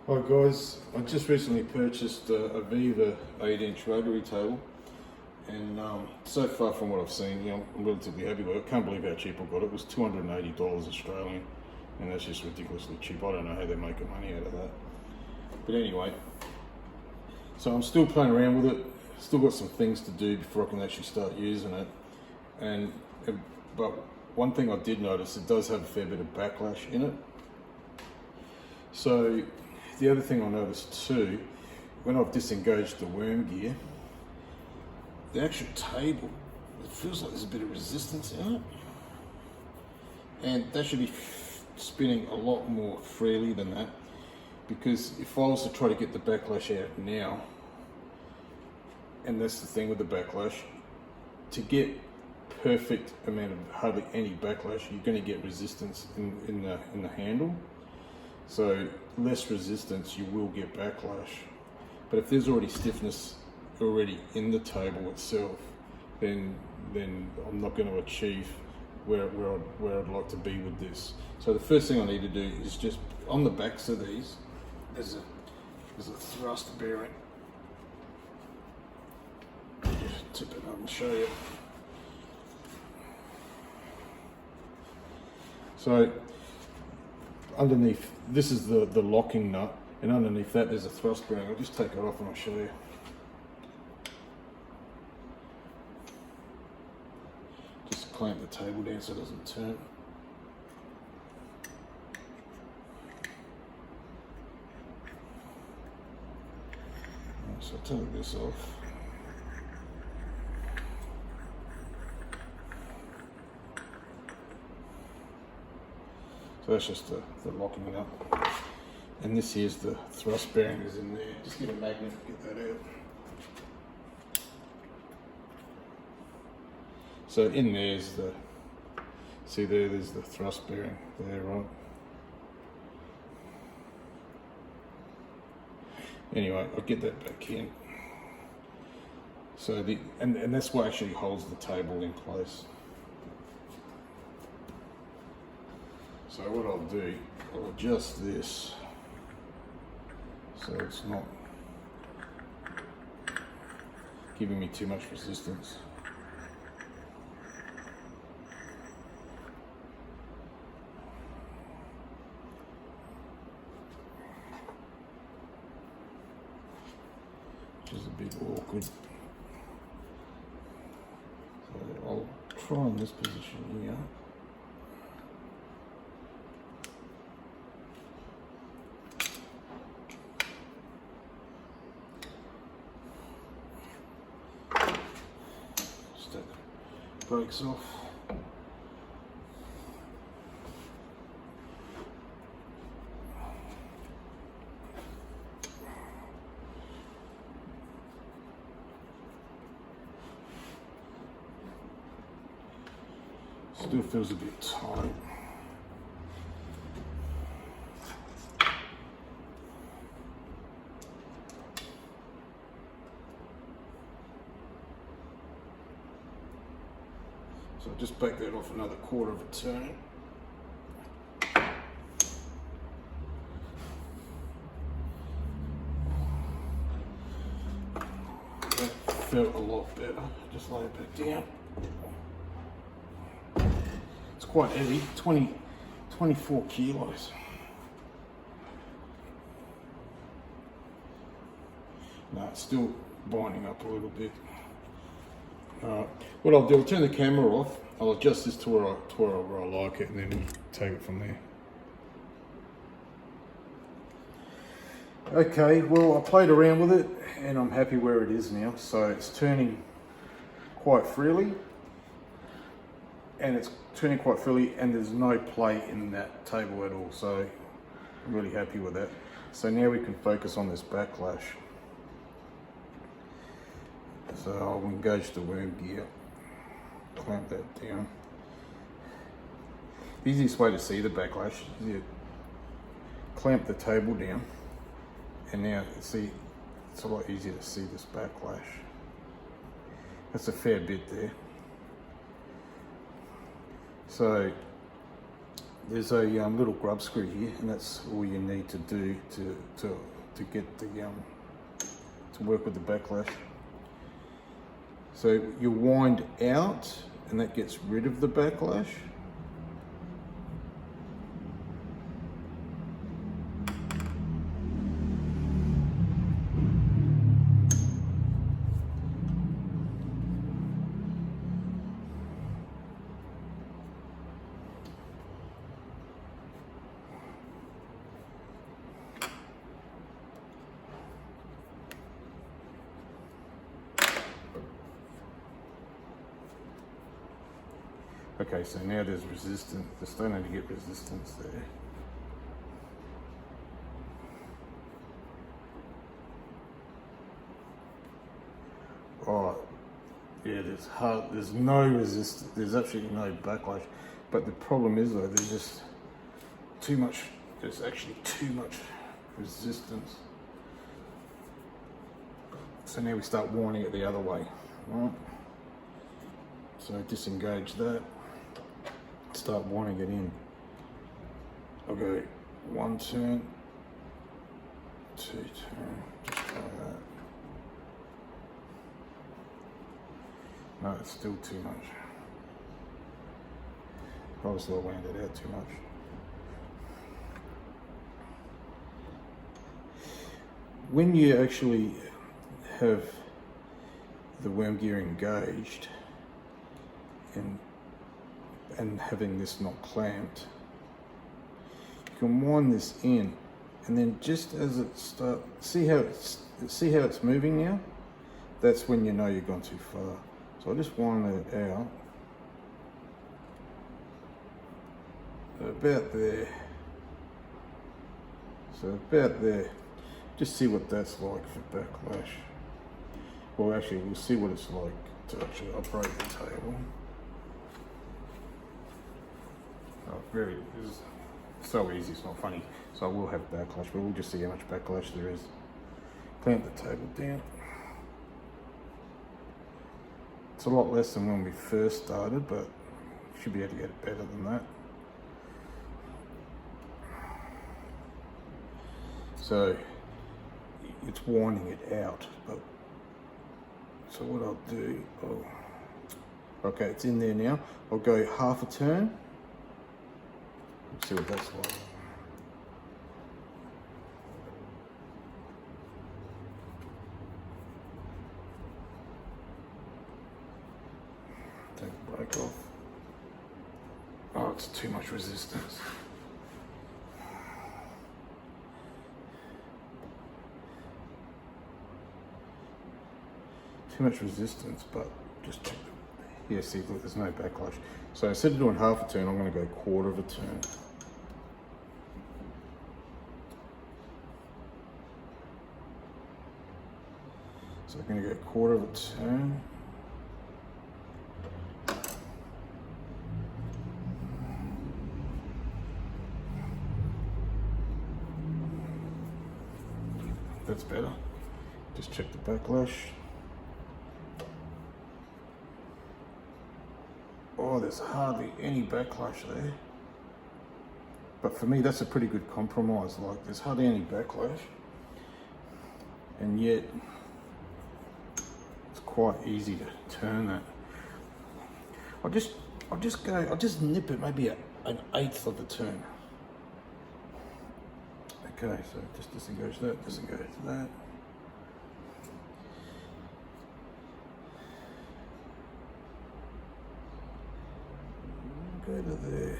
Hi guys, I just recently purchased a Vevor 8-inch Rotary table, and so far from what I've seen, I'm relatively happy with it. I can't believe how cheap I got it. It was $280 Australian, and that's just ridiculously cheap. I don't know how they're making money out of that. But anyway, so I'm still playing around with it. Still got some things to do before I can actually start using it. But one thing I did notice, it does have a fair bit of backlash in it. So the other thing I noticed too, when I've disengaged the worm gear, the actual table, it feels like there's a bit of resistance in it. And that should be spinning a lot more freely than that, because if I was to try to get the backlash out now, and that's the thing with the backlash, to get perfect amount of hardly any backlash, you're going to get resistance in the handle. So less resistance, you will get backlash. But if there's already stiffness already in the table itself, then I'm not going to achieve where I'd like to be with this. So the first thing I need to do is just on the backs of these, there's a thrust bearing. Just tip it up and show you. So underneath, this is the locking nut, and underneath that there's a thrust bearing. I'll just take it off and I'll show you. Just clamp the table down so it doesn't turn. So I'll take this off. So that's just the locking it up. And this here's the thrust bearing is in there. Just get a magnet to get that out. So in there's the, see there's the thrust bearing there, right? Anyway, I'll get that back in. So and that's what actually holds the table in place. So what I'll do, I'll adjust this so it's not giving me too much resistance. Which is a bit awkward. So I'll try in this position here. Brakes off. Still feels a bit tight. So I'll just back that off another quarter of a turn. That felt a lot better. Just lay it back down. It's quite heavy, 24 kilos. No, it's still binding up a little bit. What I'll do, I'll turn the camera off, I'll adjust this to where I like it, and then take it from there. Okay, well, I played around with it and I'm happy where it is now. So it's turning quite freely, and there's no play in that table at all. So I'm really happy with that. So now we can focus on this backlash. So I'll engage the worm gear, clamp that down. The easiest way to see the backlash is you clamp the table down, and now see it's a lot easier to see this backlash. That's a fair bit there. So there's a little grub screw here, and that's all you need to do to get the to work with the backlash. So you wind out, and that gets rid of the backlash. Okay, so now there's resistance. They're starting to get resistance there. Oh, yeah, there's no resistance. There's absolutely no backlash. But the problem is though, there's just too much. There's actually too much resistance. So now we start winding it the other way, right? So disengage that. Start winding it in. I'll go 1 turn, 2 turn, just like that. No, it's still too much. Obviously I wound it out too much. When you actually have the worm gear engaged and having this not clamped, you can wind this in, and then just as it starts, see how it's moving now? That's when you know you've gone too far. So I just wind that out. About there. So about there. Just see what that's like for backlash. Well, actually, we'll see what it's like to actually operate the table. Oh, it's so easy, it's not funny. So I will have backlash, but we'll just see how much backlash there is. Clamp the table down. It's a lot less than when we first started, but should be able to get it better than that. So it's winding it out, but so what I'll do, okay, it's in there now. I'll go half a turn. Let's see what that's like. Take the brake off. Oh, it's too much resistance. Too much resistance, but just check it. Yeah, see, look, there's no backlash. So instead of doing half a turn, I'm going to go quarter of a turn. So I'm going to go quarter of a turn. That's better. Just check the backlash. Oh, there's hardly any backlash there. But for me, that's a pretty good compromise. Like, there's hardly any backlash. And yet, it's quite easy to turn that. I'll just nip it maybe an eighth of a turn. Okay, so just disengage that, disengage that. Go to there.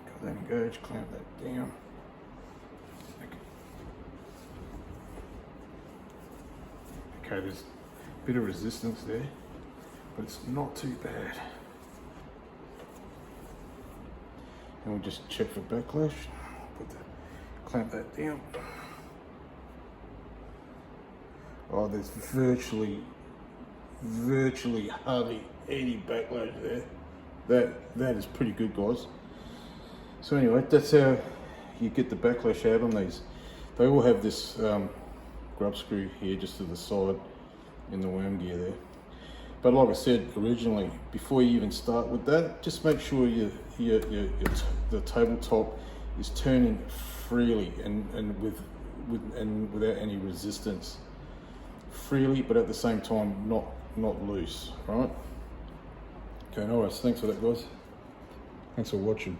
Got that engaged, clamp that down. Okay, there's a bit of resistance there, but it's not too bad. And we'll just check for backlash. Clamp that down. Oh, there's virtually hardly any backlash there. That is pretty good, guys. So anyway, that's how you get the backlash out on these. They all have this grub screw here just to the side in the worm gear there. But like I said originally, before you even start with that, just make sure the tabletop is turning freely and without any resistance. Freely, but at the same time not loose, right? Okay, no worries. Thanks for that, guys. Thanks for watching.